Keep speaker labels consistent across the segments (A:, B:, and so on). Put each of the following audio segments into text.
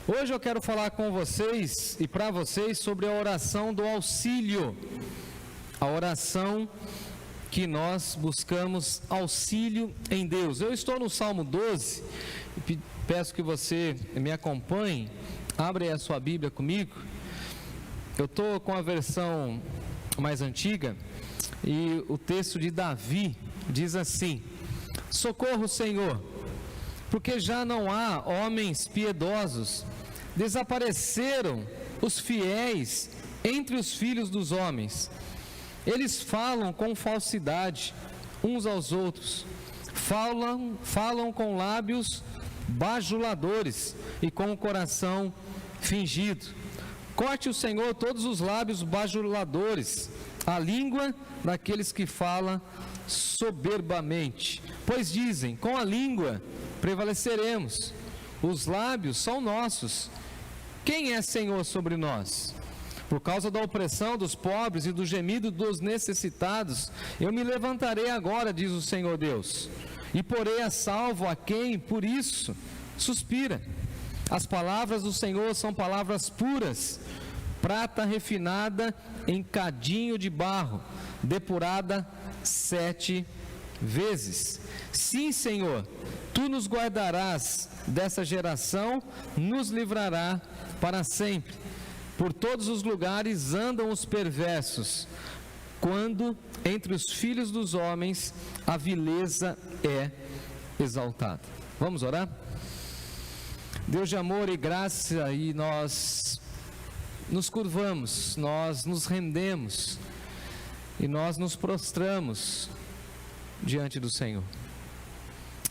A: Hoje eu quero falar com vocês e para vocês sobre a oração do auxílio, a oração que nós buscamos auxílio em Deus. Eu estou no Salmo 12, e peço que você me acompanhe, abre a sua Bíblia comigo. Eu estou com a versão mais antiga e o texto de Davi diz assim: socorro, Senhor, porque já não há homens piedosos, desapareceram os fiéis entre os filhos dos homens. Eles falam com falsidade uns aos outros, falam com lábios bajuladores e com o coração fingido. Corte o Senhor todos os lábios bajuladores, a língua daqueles que falam soberbamente, pois dizem: com a língua prevaleceremos, os lábios são nossos. Quem é Senhor sobre nós? Por causa da opressão dos pobres e do gemido dos necessitados, eu me levantarei agora, diz o Senhor Deus, e porei a salvo a quem por isso suspira. As palavras do Senhor são palavras puras, prata refinada em cadinho de barro, depurada 7 vezes. Sim, Senhor, Tu nos guardarás dessa geração, nos livrará para sempre. Por todos os lugares andam os perversos, quando entre os filhos dos homens a vileza é exaltada. Vamos orar? Deus de amor e graça, e nós nos curvamos, nós nos rendemos e nós nos prostramos diante do Senhor.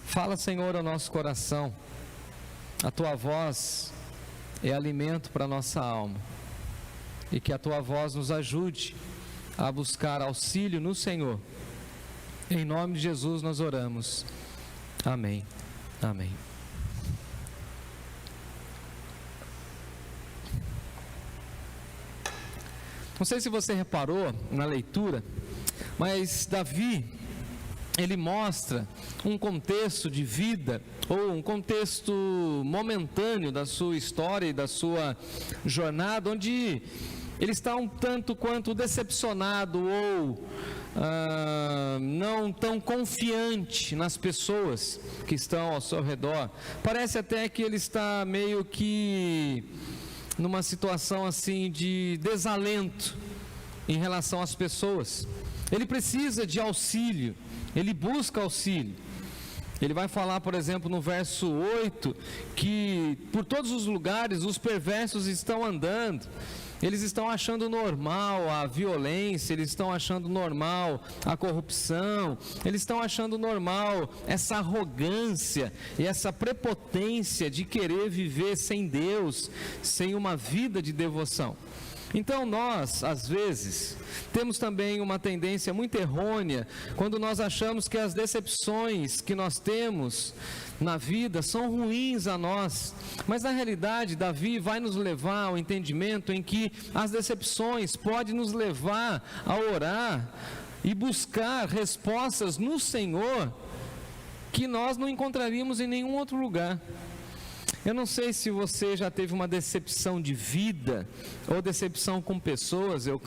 A: Fala, Senhor, ao nosso coração. A Tua voz é alimento para a nossa alma, e que a Tua voz nos ajude a buscar auxílio no Senhor. Em nome de Jesus nós oramos. Amém. Amém. Não sei se você reparou na leitura, mas Davi, ele mostra um contexto de vida, ou um contexto momentâneo da sua história e da sua jornada, onde ele está um tanto quanto decepcionado ou não tão confiante nas pessoas que estão ao seu redor. Parece até que ele está meio que numa situação assim de desalento em relação às pessoas. Ele precisa de auxílio, ele busca auxílio. Ele vai falar, por exemplo, no verso 8, que por todos os lugares os perversos estão andando. Eles estão achando normal a violência, eles estão achando normal a corrupção, eles estão achando normal essa arrogância e essa prepotência de querer viver sem Deus, sem uma vida de devoção. Então nós, às vezes, temos também uma tendência muito errônea, quando nós achamos que as decepções que nós temos na vida são ruins a nós, mas na realidade Davi vai nos levar ao entendimento em que as decepções podem nos levar a orar e buscar respostas no Senhor que nós não encontraríamos em nenhum outro lugar. Eu não sei se você já teve uma decepção de vida ou decepção com pessoas, eu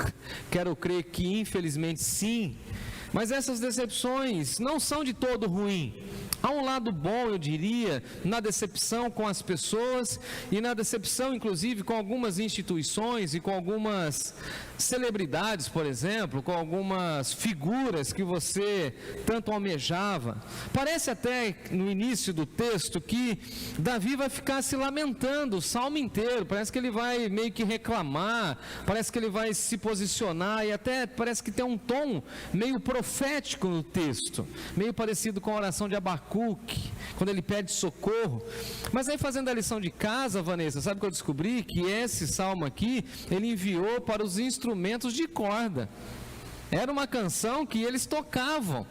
A: quero crer que infelizmente sim, mas essas decepções não são de todo ruim. Há um lado bom, eu diria, na decepção com as pessoas e na decepção, inclusive, com algumas instituições e com algumas celebridades, por exemplo, com algumas figuras que você tanto almejava. Parece até, no início do texto, que Davi vai ficar se lamentando o salmo inteiro. Parece que ele vai meio que reclamar, parece que ele vai se posicionar e até parece que tem um tom meio profético no texto, meio parecido com a oração de Abacuque, quando ele pede socorro. Mas aí, fazendo a lição de casa, Vanessa, sabe que eu descobri? Que esse salmo aqui, ele enviou para os instrumentos de corda. Era uma canção que eles tocavam.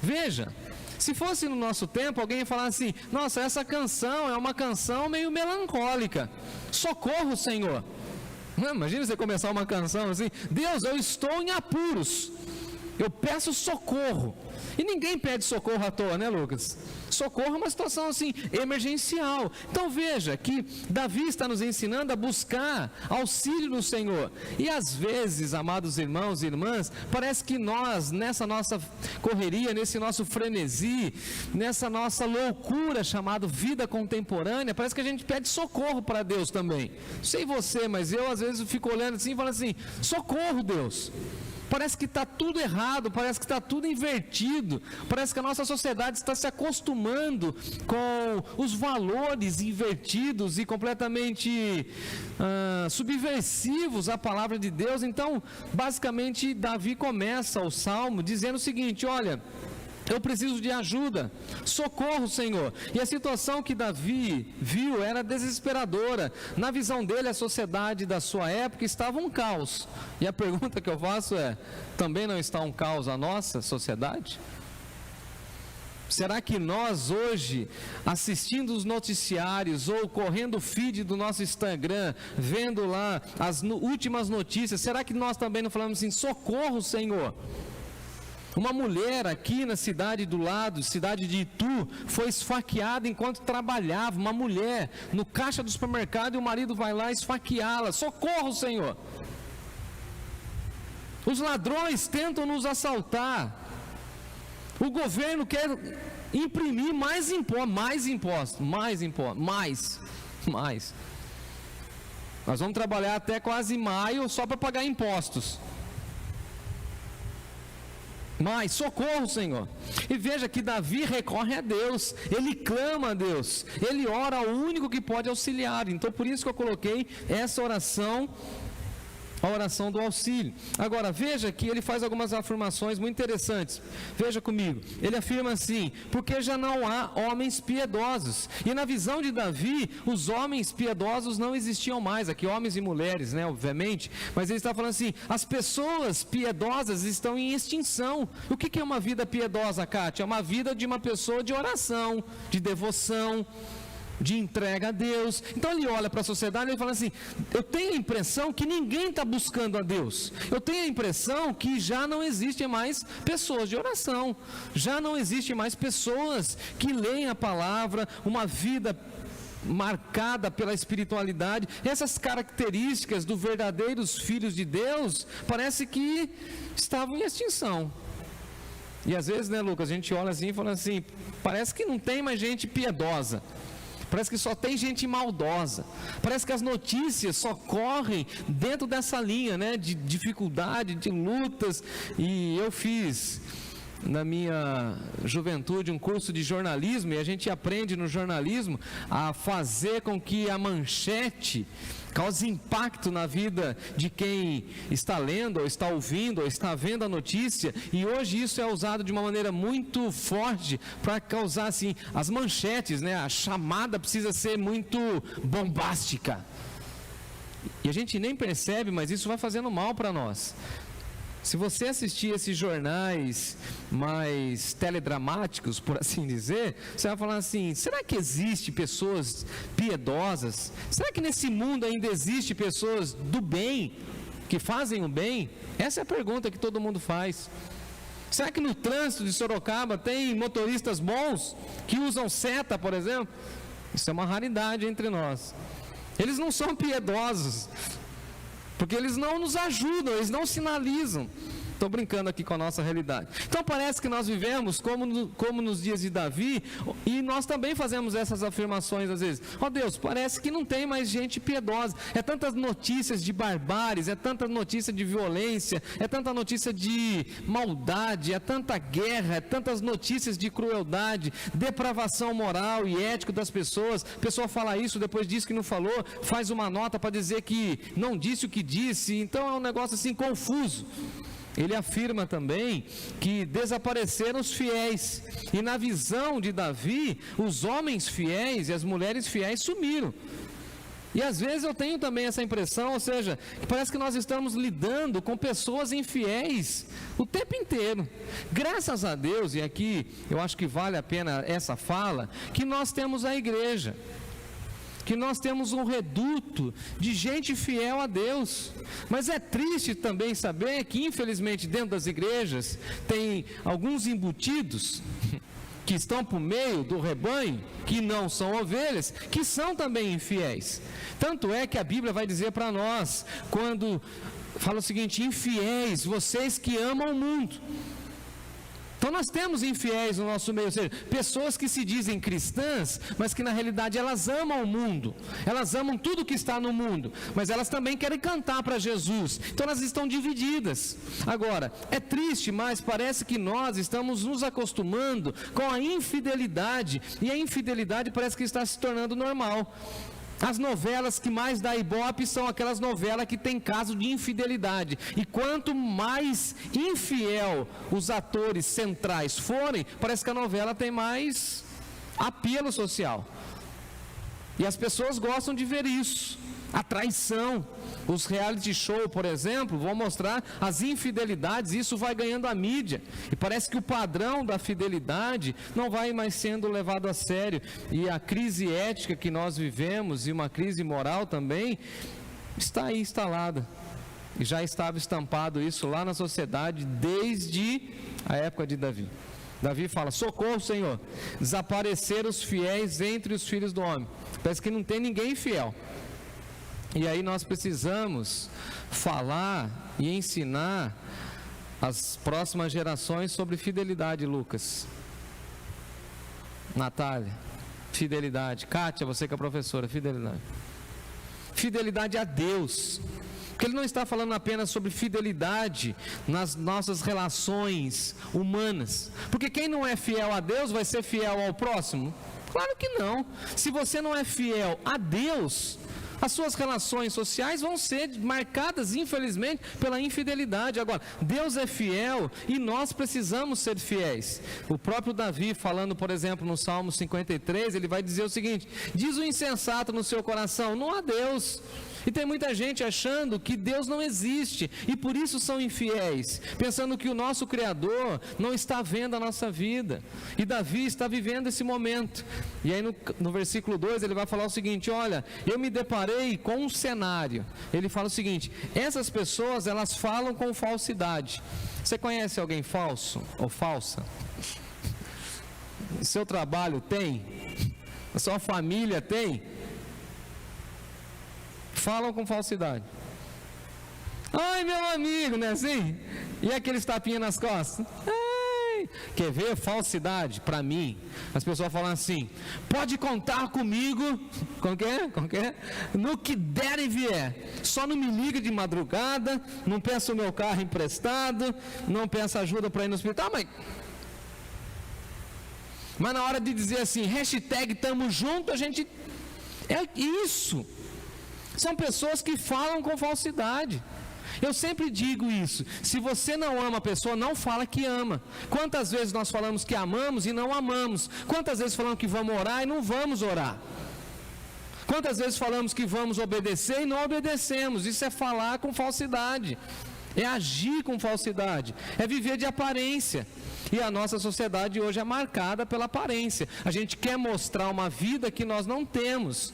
A: Veja, se fosse no nosso tempo, alguém ia falar assim: nossa, essa canção é uma canção meio melancólica. Socorro, Senhor. Imagina você começar uma canção assim: Deus, eu estou em apuros. eu peço socorro. E ninguém pede socorro à toa, né, Lucas? Socorro é uma situação assim, emergencial. Então veja que Davi está nos ensinando a buscar auxílio no Senhor. E às vezes, amados irmãos e irmãs, parece que nós, nessa nossa correria, nesse nosso frenesi, nessa nossa loucura chamada vida contemporânea, parece que a gente pede socorro para Deus também. Não sei você, mas eu às vezes fico olhando assim e falo assim, socorro, Deus. Parece que está tudo errado, parece que está tudo invertido, parece que a nossa sociedade está se acostumando com os valores invertidos e completamente subversivos à palavra de Deus. Então, basicamente, Davi começa o salmo dizendo o seguinte: olha, eu preciso de ajuda, socorro, Senhor. E a situação que Davi viu era desesperadora. Na visão dele, a sociedade da sua época estava um caos. E a pergunta que eu faço é: também não está um caos a nossa sociedade? Será que nós hoje, assistindo os noticiários ou correndo o feed do nosso Instagram, vendo lá as últimas notícias, será que nós também não falamos assim: socorro, Senhor? Uma mulher aqui na cidade do lado, cidade de Itu, foi esfaqueada enquanto trabalhava. Uma mulher no caixa do supermercado e o marido vai lá esfaqueá-la. Socorro, Senhor! Os ladrões tentam nos assaltar. O governo quer imprimir mais impostos. Nós vamos trabalhar até quase maio só para pagar impostos. Mas socorro, Senhor. E veja que Davi recorre a Deus, ele clama a Deus, ele ora ao único que pode auxiliar. Então por isso que eu coloquei essa oração, a oração do auxílio. Agora veja que ele faz algumas afirmações muito interessantes. Veja comigo, ele afirma assim: porque já não há homens piedosos. E na visão de Davi, os homens piedosos não existiam mais. Aqui homens e mulheres, né, obviamente. Mas ele está falando assim: as pessoas piedosas estão em extinção. O que é uma vida piedosa, Kátia? É uma vida de uma pessoa de oração, de devoção, de entrega a Deus. Então ele olha para a sociedade e ele fala assim: eu tenho a impressão que ninguém está buscando a Deus. Eu tenho a impressão que já não existem mais pessoas de oração, já não existem mais pessoas que leem a palavra, uma vida marcada pela espiritualidade. Essas características dos verdadeiros filhos de Deus parece que estavam em extinção. E às vezes, né, Lucas, a gente olha assim e fala assim: parece que não tem mais gente piedosa. Parece que só tem gente maldosa. Parece que as notícias só correm dentro dessa linha, né, de dificuldade, de lutas. E eu fiz, na minha juventude, um curso de jornalismo, e a gente aprende no jornalismo a fazer com que a manchete cause impacto na vida de quem está lendo, ou está ouvindo, ou está vendo a notícia. E hoje isso é usado de uma maneira muito forte para causar assim, as manchetes, né? A chamada precisa ser muito bombástica. E a gente nem percebe, mas isso vai fazendo mal para nós. Se você assistir esses jornais mais teledramáticos, por assim dizer, você vai falar assim: será que existe pessoas piedosas? Será que nesse mundo ainda existe pessoas do bem, que fazem o bem? Essa é a pergunta que todo mundo faz. Será que no trânsito de Sorocaba tem motoristas bons, que usam seta, por exemplo? Isso é uma raridade entre nós. Eles não são piedosos, porque eles não nos ajudam, eles não sinalizam. Estou brincando aqui com a nossa realidade. Então parece que nós vivemos como nos dias de Davi, e nós também fazemos essas afirmações às vezes. Ó Deus, parece que não tem mais gente piedosa. É tantas notícias de barbáries, é tanta notícia de violência, é tanta notícia de maldade, é tanta guerra, é tantas notícias de crueldade, depravação moral e ético das pessoas. A pessoa fala isso, depois diz que não falou, faz uma nota para dizer que não disse o que disse. Então é um negócio assim confuso. Ele afirma também que desapareceram os fiéis, e na visão de Davi, os homens fiéis e as mulheres fiéis sumiram. E às vezes eu tenho também essa impressão, ou seja, que parece que nós estamos lidando com pessoas infiéis o tempo inteiro. Graças a Deus, e aqui eu acho que vale a pena essa fala, que nós temos a igreja. que nós temos um reduto de gente fiel a Deus. Mas é triste também saber que, infelizmente, dentro das igrejas, tem alguns embutidos que estão por meio do rebanho, que não são ovelhas, que são também infiéis. Tanto é que a Bíblia vai dizer para nós, quando fala o seguinte: infiéis, vocês que amam o mundo. Então nós temos infiéis no nosso meio, ou seja, pessoas que se dizem cristãs, mas que na realidade elas amam o mundo, elas amam tudo que está no mundo, mas elas também querem cantar para Jesus, então elas estão divididas. Agora, é triste, mas parece que nós estamos nos acostumando com a infidelidade, e a infidelidade parece que está se tornando normal. As novelas que mais dá ibope são aquelas novelas que tem caso de infidelidade. E quanto mais infiel os atores centrais forem, parece que a novela tem mais apelo social. E as pessoas gostam de ver isso. A traição. Os reality show, por exemplo, vão mostrar as infidelidades, e isso vai ganhando a mídia. E parece que o padrão da fidelidade não vai mais sendo levado a sério. E a crise ética que nós vivemos, e uma crise moral também, está aí instalada. E já estava estampado isso lá na sociedade desde a época de Davi. Davi fala: socorro, Senhor, desapareceram os fiéis entre os filhos do homem. Parece que não tem ninguém fiel. E aí nós precisamos falar e ensinar as próximas gerações sobre fidelidade, Lucas, Natália, fidelidade, Kátia, você que é professora, fidelidade a Deus, porque ele não está falando apenas sobre fidelidade nas nossas relações humanas, porque quem não é fiel a Deus vai ser fiel ao próximo? Claro que não. Se você não é fiel a Deus, as suas relações sociais vão ser marcadas, infelizmente, pela infidelidade. Agora, Deus é fiel e nós precisamos ser fiéis. O próprio Davi, falando, por exemplo, no Salmo 53, ele vai dizer o seguinte: diz o insensato no seu coração, não há Deus. E tem muita gente achando que Deus não existe e por isso são infiéis, pensando que o nosso Criador não está vendo a nossa vida. E Davi está vivendo esse momento. E aí no versículo 2 ele vai falar o seguinte: olha, eu me deparei com um cenário. Ele fala o seguinte: essas pessoas, elas falam com falsidade. Você conhece alguém falso ou falsa? Seu trabalho tem? A sua família tem? Falam com falsidade. Ai, meu amigo, não é assim? E aqueles tapinhas nas costas? Ai, quer ver falsidade? Para mim, as pessoas falam assim: pode contar comigo. Como que é? No que der e vier. Só não me liga de madrugada, não peça o meu carro emprestado, não peça ajuda para ir no hospital, mas na hora de dizer assim, hashtag tamo junto, a gente... É isso. São pessoas que falam com falsidade. Eu sempre digo isso: se você não ama a pessoa, não fala que ama. Quantas vezes nós falamos que amamos e não amamos? Quantas vezes falamos que vamos orar e não vamos orar? Quantas vezes falamos que vamos obedecer e não obedecemos? Isso é falar com falsidade, é agir com falsidade, é viver de aparência. E a nossa sociedade hoje é marcada pela aparência. A gente quer mostrar uma vida que nós não temos,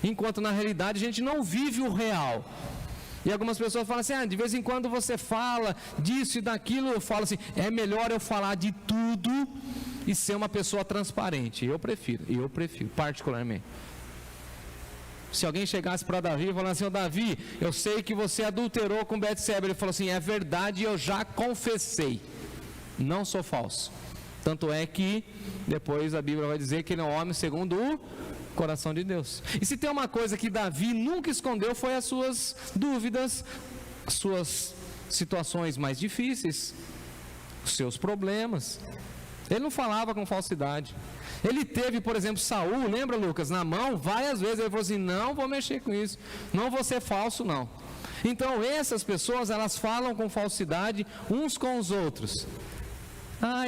A: enquanto na realidade a gente não vive o real. E algumas pessoas falam assim: de vez em quando você fala disso e daquilo. Eu falo assim: é melhor eu falar de tudo e ser uma pessoa transparente. Eu prefiro particularmente. Se alguém chegasse para Davi e falasse assim: Davi, eu sei que você adulterou com Betseba. Ele falou assim: é verdade, eu já confessei, não sou falso. Tanto é que depois a Bíblia vai dizer que ele é um homem segundo o coração de Deus. E se tem uma coisa que Davi nunca escondeu, foi as suas dúvidas, as suas situações mais difíceis, os seus problemas. Ele não falava com falsidade. Ele teve, por exemplo, Saul, lembra, Lucas, na mão, várias vezes ele falou assim: não vou mexer com isso, não vou ser falso não. Então essas pessoas, elas falam com falsidade uns com os outros.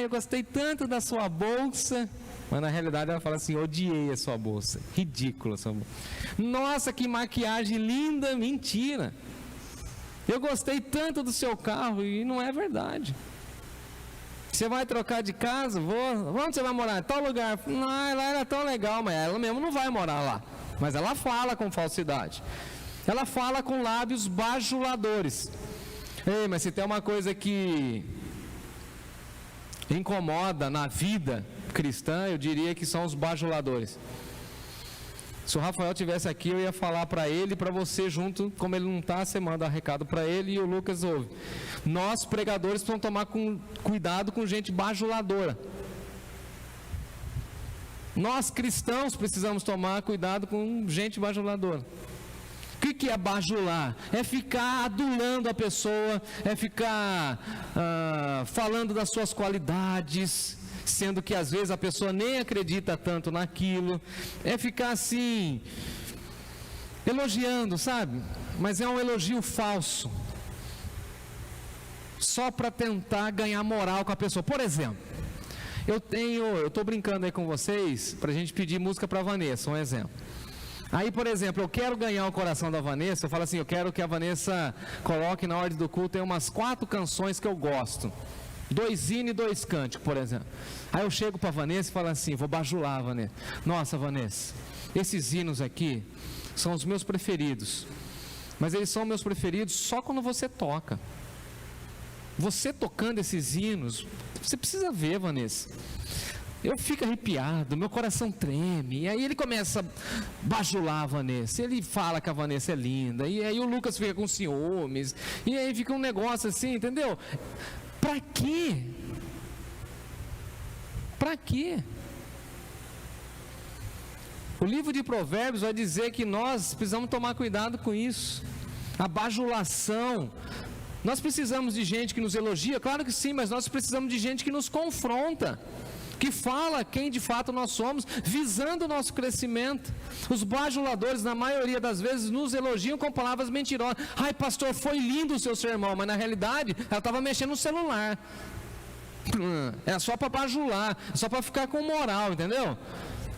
A: Eu gostei tanto da sua bolsa. Mas na realidade ela fala assim: odiei a sua bolsa, ridícula a sua bolsa. Nossa, que maquiagem linda, mentira. Eu gostei tanto do seu carro, e não é verdade. Você vai trocar de casa? Vou. Onde você vai morar? Em tal lugar? Não, lá era tão legal, mas ela mesmo não vai morar lá. mas ela fala com falsidade. Ela fala com lábios bajuladores. Ei, mas se tem uma coisa que incomoda na vida cristã, eu diria que são os bajuladores. Se o Rafael tivesse aqui, eu ia falar para ele e para você junto. Como ele não está, você manda recado para ele e o Lucas ouve. Nós, pregadores, precisamos tomar cuidado com gente bajuladora. Nós, cristãos, precisamos tomar cuidado com gente bajuladora. O que é bajular? É ficar adulando a pessoa, é ficar falando das suas qualidades, sendo que às vezes a pessoa nem acredita tanto naquilo, é ficar assim, elogiando, sabe? Mas é um elogio falso, só para tentar ganhar moral com a pessoa. Por exemplo, eu estou brincando aí com vocês, para a gente pedir música para a Vanessa, um exemplo. Aí, por exemplo, eu quero ganhar o coração da Vanessa, eu falo assim, eu quero que a Vanessa coloque na ordem do culto, tem umas 4 canções que eu gosto. 2 hinos e 2 cânticos, por exemplo. Aí eu chego para a Vanessa e falo assim, vou bajular a Vanessa. Nossa, Vanessa, esses hinos aqui são os meus preferidos. Mas eles são meus preferidos só quando você toca. Você tocando esses hinos, você precisa ver, Vanessa. Eu fico arrepiado, meu coração treme. E aí ele começa a bajular a Vanessa. Ele fala que a Vanessa é linda. E aí o Lucas fica com ciúmes. E aí fica um negócio assim, entendeu? Para quê? Para quê? O livro de Provérbios vai dizer que nós precisamos tomar cuidado com isso. A bajulação. Nós precisamos de gente que nos elogia, claro que sim, mas nós precisamos de gente que nos confronta, que fala quem de fato nós somos, visando o nosso crescimento. Os bajuladores, na maioria das vezes, nos elogiam com palavras mentirosas. Ai, pastor, foi lindo o seu sermão, mas na realidade, ela estava mexendo no celular. É só para bajular, é só para ficar com moral, entendeu?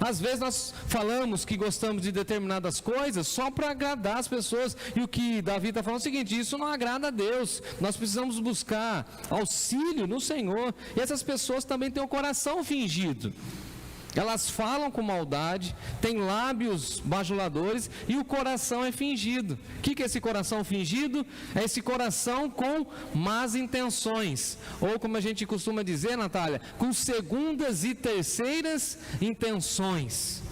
A: Às vezes nós falamos que gostamos de determinadas coisas só para agradar as pessoas. E o que Davi está falando é o seguinte, isso não agrada a Deus. Nós precisamos buscar auxílio no Senhor. E essas pessoas também têm o coração fingido. Elas falam com maldade, têm lábios bajuladores e o coração é fingido. O que é esse coração fingido? É esse coração com más intenções. Ou como a gente costuma dizer, Natália, com segundas e terceiras intenções.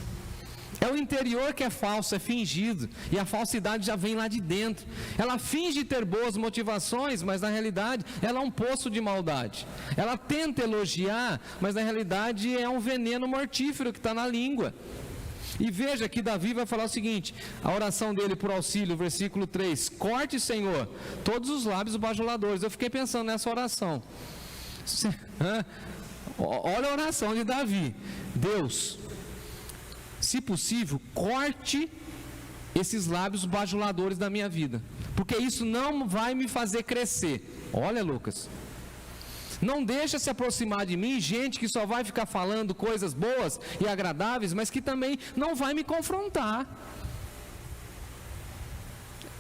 A: É o interior que é falso, é fingido. E a falsidade já vem lá de dentro. Ela finge ter boas motivações, mas na realidade ela é um poço de maldade. Ela tenta elogiar, mas na realidade é um veneno mortífero que está na língua. E veja que Davi vai falar o seguinte, a oração dele por auxílio, versículo 3. Corte, Senhor, todos os lábios bajuladores. Eu fiquei pensando nessa oração. Olha a oração de Davi. Deus, se possível, corte esses lábios bajuladores da minha vida, porque isso não vai me fazer crescer. Olha, Lucas, não deixa se aproximar de mim gente que só vai ficar falando coisas boas e agradáveis, mas que também não vai me confrontar.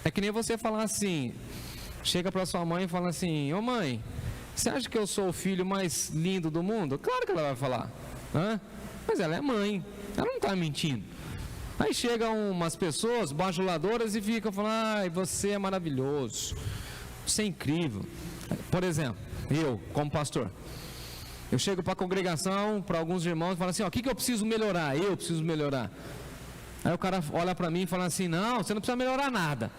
A: É que nem você falar assim, chega para sua mãe e fala assim, ô mãe, você acha que eu sou o filho mais lindo do mundo? Claro que ela vai falar, mas ela é mãe. Ela não está mentindo. Aí chegam umas pessoas bajuladoras e ficam falando, ai, você é maravilhoso, você é incrível. Por exemplo, eu, como pastor, eu chego para a congregação, para alguns irmãos e falo assim, o que eu preciso melhorar? Eu preciso melhorar. Aí o cara olha para mim e fala assim, não, você não precisa melhorar nada.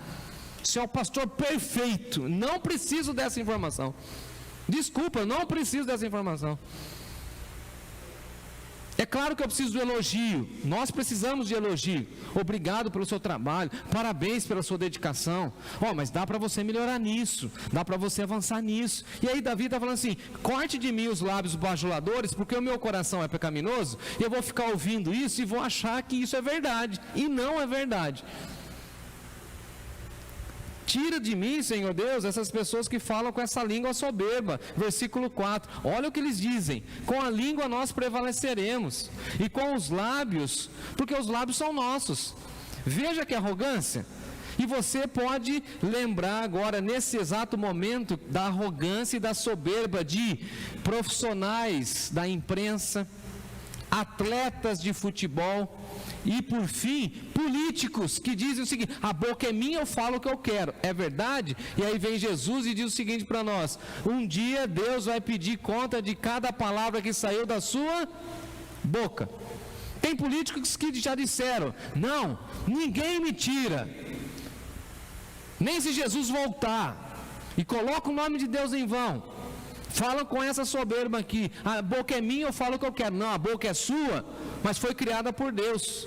A: Você é o pastor perfeito, não preciso dessa informação. Desculpa, não preciso dessa informação. É claro que eu preciso do elogio, nós precisamos de elogio. Obrigado pelo seu trabalho, parabéns pela sua dedicação. Mas dá para você melhorar nisso, dá para você avançar nisso. E aí Davi está falando assim, corte de mim os lábios bajuladores, porque o meu coração é pecaminoso, e eu vou ficar ouvindo isso e vou achar que isso é verdade, e não é verdade. Tira de mim, Senhor Deus, essas pessoas que falam com essa língua soberba. Versículo 4, olha o que eles dizem, com a língua nós prevaleceremos, e com os lábios, porque os lábios são nossos. Veja que arrogância. E você pode lembrar agora, nesse exato momento, da arrogância e da soberba de profissionais da imprensa, atletas de futebol e, por fim, políticos que dizem o seguinte: a boca é minha, eu falo o que eu quero. É verdade? E aí vem Jesus e diz o seguinte para nós: um dia Deus vai pedir conta de cada palavra que saiu da sua boca. Tem políticos que já disseram: não, ninguém me tira, nem se Jesus voltar e coloca o nome de Deus em vão. Falam com essa soberba aqui: a boca é minha, eu falo o que eu quero. Não, a boca é sua, mas foi criada por Deus.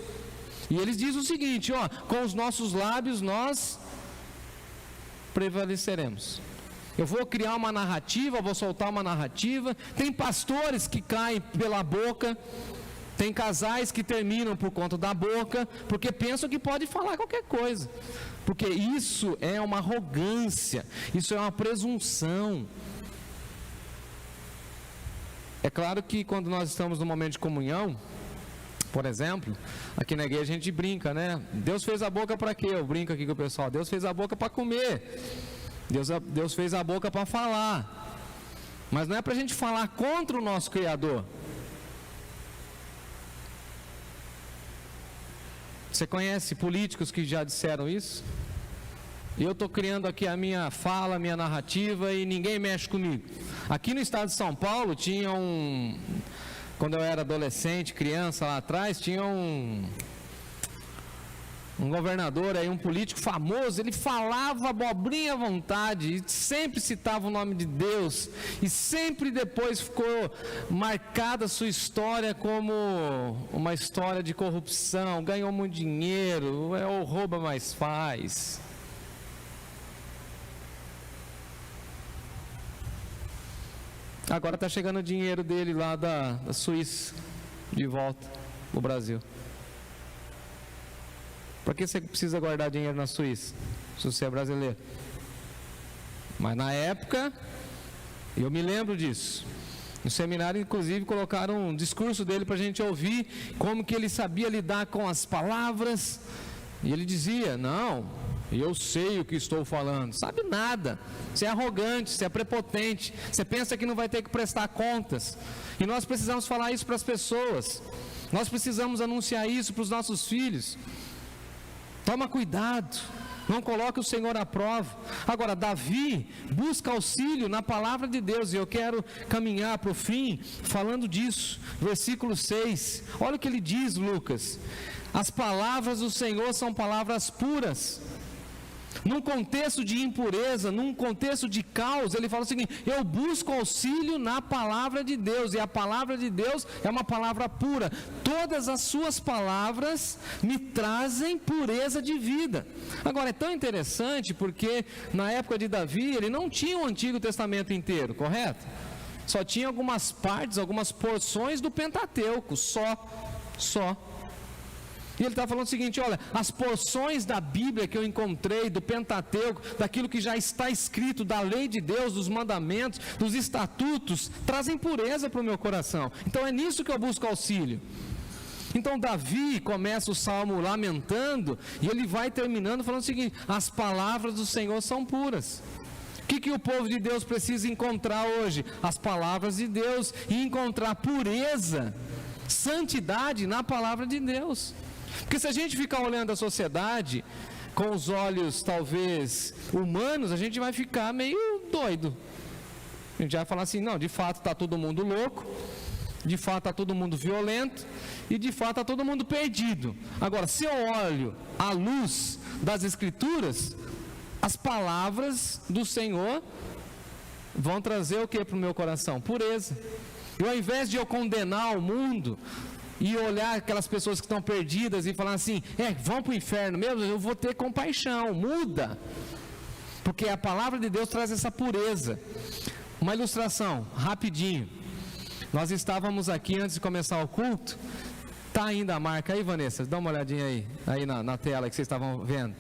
A: E eles dizem o seguinte: ó, com os nossos lábios nós prevaleceremos. Eu vou criar uma narrativa, vou soltar uma narrativa. Tem pastores que caem pela boca. Tem casais que terminam por conta da boca, porque pensam que pode falar qualquer coisa. Porque isso é uma arrogância, isso é uma presunção. É claro que quando nós estamos no momento de comunhão, por exemplo, aqui na igreja a gente brinca, né? Deus fez a boca para quê? Eu brinco aqui com o pessoal: Deus fez a boca para comer, Deus fez a boca para falar. Mas não é para a gente falar contra o nosso Criador. Você conhece políticos que já disseram isso? Eu estou criando aqui a minha fala, a minha narrativa e ninguém mexe comigo. Aqui no estado de São Paulo tinha quando eu era adolescente, criança lá atrás, tinha um governador aí, um político famoso. Ele falava abobrinha à vontade e sempre citava o nome de Deus, e sempre depois ficou marcada a sua história como uma história de corrupção. Ganhou muito dinheiro, ou rouba mais faz. Agora está chegando o dinheiro dele lá da Suíça de volta no Brasil. Para que você precisa guardar dinheiro na Suíça, se você é brasileiro? Mas na época, eu me lembro disso. No seminário, inclusive, colocaram um discurso dele para a gente ouvir, como que ele sabia lidar com as palavras. E ele dizia: não, eu sei o que estou falando. Sabe nada. Você é arrogante, você é prepotente, você pensa que não vai ter que prestar contas. E nós precisamos falar isso para as pessoas. Nós precisamos anunciar isso para os nossos filhos. Toma cuidado, não coloque o Senhor à prova. Agora, Davi busca auxílio na palavra de Deus, e eu quero caminhar para o fim falando disso. Versículo 6, olha o que ele diz, Lucas: as palavras do Senhor são palavras puras. Num contexto de impureza, num contexto de caos, ele fala o seguinte: eu busco auxílio na palavra de Deus, e a palavra de Deus é uma palavra pura. Todas as suas palavras me trazem pureza de vida. Agora, é tão interessante porque na época de Davi, ele não tinha o Antigo Testamento inteiro, correto? Só tinha algumas partes, algumas porções do Pentateuco, só. E ele está falando o seguinte: olha, as porções da Bíblia que eu encontrei, do Pentateuco, daquilo que já está escrito, da lei de Deus, dos mandamentos, dos estatutos, trazem pureza para o meu coração. Então é nisso que eu busco auxílio. Então Davi começa o salmo lamentando, e ele vai terminando falando o seguinte: as palavras do Senhor são puras. O que o povo de Deus precisa encontrar hoje? As palavras de Deus, e encontrar pureza, santidade na palavra de Deus. Porque se a gente ficar olhando a sociedade com os olhos talvez humanos, a gente vai ficar meio doido. A gente vai falar assim: não, de fato está todo mundo louco, de fato está todo mundo violento, e de fato está todo mundo perdido. Agora, se eu olho à luz das Escrituras, as palavras do Senhor vão trazer o que para o meu coração? Pureza. E ao invés de eu condenar o mundo e olhar aquelas pessoas que estão perdidas e falar assim: vão para o inferno mesmo, eu vou ter compaixão. Muda, porque a palavra de Deus traz essa pureza. Uma ilustração, rapidinho. Nós estávamos aqui antes de começar o culto. Está ainda a marca aí, Vanessa? Dá uma olhadinha aí na tela que vocês estavam vendo.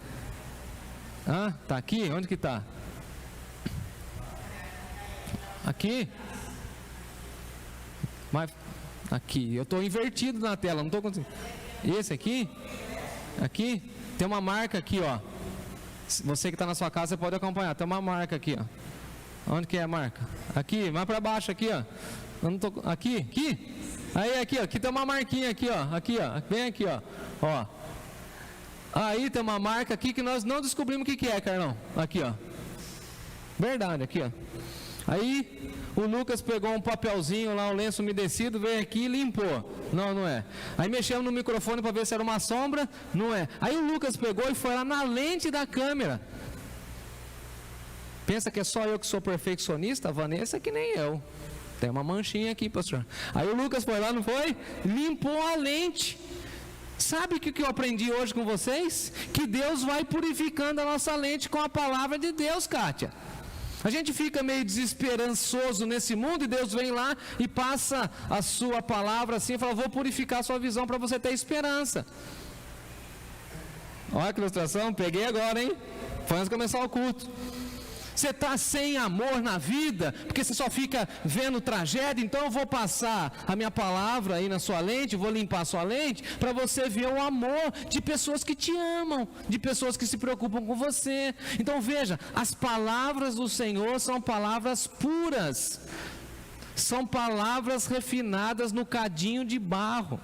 A: Está aqui? Onde que está? Aqui? Mas aqui, eu estou invertido na tela, não estou conseguindo. Esse aqui? Aqui? Tem uma marca aqui, ó. Você que está na sua casa, você pode acompanhar. Tem uma marca aqui, ó. Onde que é a marca? Aqui, mais para baixo aqui, ó. Eu não tô... Aqui? Aí aqui tem uma marquinha aqui, bem aqui, ó. Aí tem uma marca aqui que nós não descobrimos o que é, Carlão. Aqui, ó. Verdade, aqui, ó. Aí o Lucas pegou um papelzinho lá, um lenço umedecido, veio aqui e limpou. Não é. Aí mexemos no microfone para ver se era uma sombra, não é. Aí o Lucas pegou e foi lá na lente da câmera. Pensa que é só eu que sou perfeccionista? A Vanessa é que nem eu. Tem uma manchinha aqui, pastor. Aí o Lucas foi lá, não foi? Limpou a lente. Sabe o que eu aprendi hoje com vocês? Que Deus vai purificando a nossa lente com a palavra de Deus, Kátia. A gente fica meio desesperançoso nesse mundo e Deus vem lá e passa a sua palavra assim e fala: vou purificar a sua visão para você ter esperança. Olha que ilustração, peguei agora, hein? Foi antes de começar o culto. Você está sem amor na vida, porque você só fica vendo tragédia, então eu vou passar a minha palavra aí na sua lente, vou limpar a sua lente, para você ver o amor de pessoas que te amam, de pessoas que se preocupam com você. Então veja, as palavras do Senhor são palavras puras, são palavras refinadas no cadinho de barro,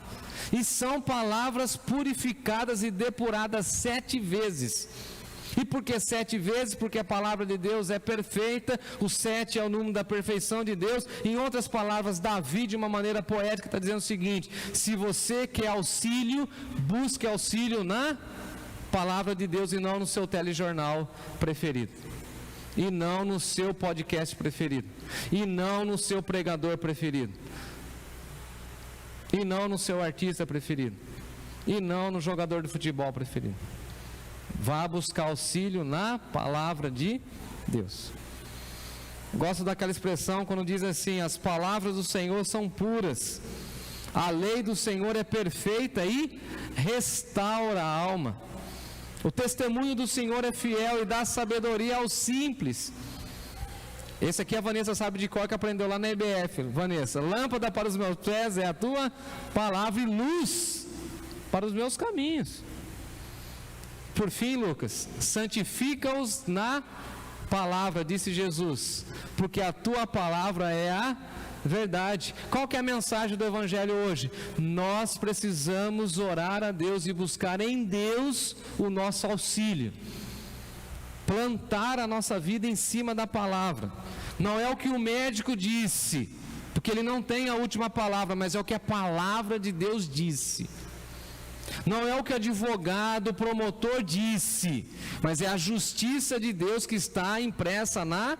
A: e são palavras purificadas e depuradas 7 vezes. E por que 7 vezes? Porque a palavra de Deus é perfeita, o 7 é o número da perfeição de Deus. Em outras palavras, Davi, de uma maneira poética, está dizendo o seguinte: se você quer auxílio, busque auxílio na palavra de Deus e não no seu telejornal preferido, e não no seu podcast preferido, e não no seu pregador preferido, e não no seu artista preferido, e não no jogador de futebol preferido. Vá buscar auxílio na palavra de Deus. Gosto daquela expressão quando diz assim: as palavras do Senhor são puras, a lei do Senhor é perfeita e restaura a alma. O testemunho do Senhor é fiel e dá sabedoria aos simples. Esse aqui a Vanessa sabe de cor, que aprendeu lá na EBF. Vanessa: lâmpada para os meus pés é a tua palavra e luz para os meus caminhos. Por fim, Lucas, santifica-os na palavra, disse Jesus, porque a tua palavra é a verdade. Qual que é a mensagem do Evangelho hoje? Nós precisamos orar a Deus e buscar em Deus o nosso auxílio, plantar a nossa vida em cima da palavra. Não é o que o médico disse, porque ele não tem a última palavra, mas é o que a palavra de Deus disse. Não é o que advogado, o promotor disse, mas é a justiça de Deus que está impressa na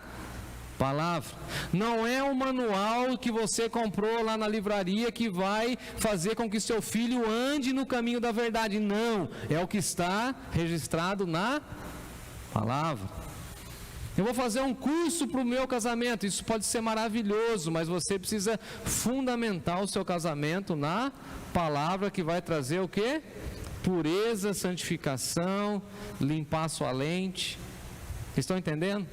A: palavra. Não é o manual que você comprou lá na livraria que vai fazer com que seu filho ande no caminho da verdade. Não, é o que está registrado na palavra. Eu vou fazer um curso para o meu casamento, isso pode ser maravilhoso, mas você precisa fundamentar o seu casamento na palavra, que vai trazer o quê? Pureza, santificação, limpar a sua lente. Estão entendendo?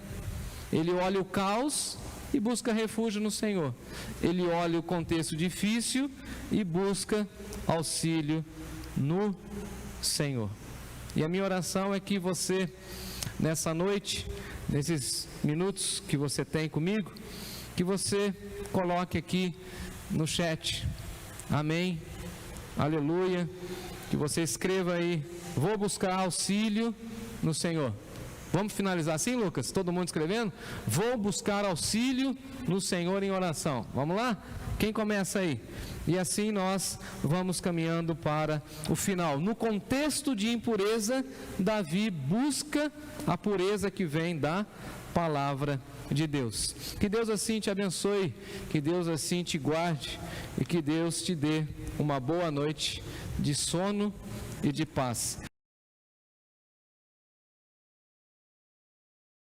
A: Ele olha o caos e busca refúgio no Senhor. Ele olha o contexto difícil e busca auxílio no Senhor. E a minha oração é que você, nessa noite, nesses minutos que você tem comigo, que você coloque aqui no chat: amém, aleluia. Que você escreva aí: vou buscar auxílio no Senhor. Vamos finalizar assim, Lucas? Todo mundo escrevendo? Vou buscar auxílio no Senhor em oração. Vamos lá? Quem começa aí? E assim nós vamos caminhando para o final. No contexto de impureza, Davi busca a pureza que vem da palavra de Deus. Que Deus assim te abençoe, que Deus assim te guarde e que Deus te dê uma boa noite de sono e de paz.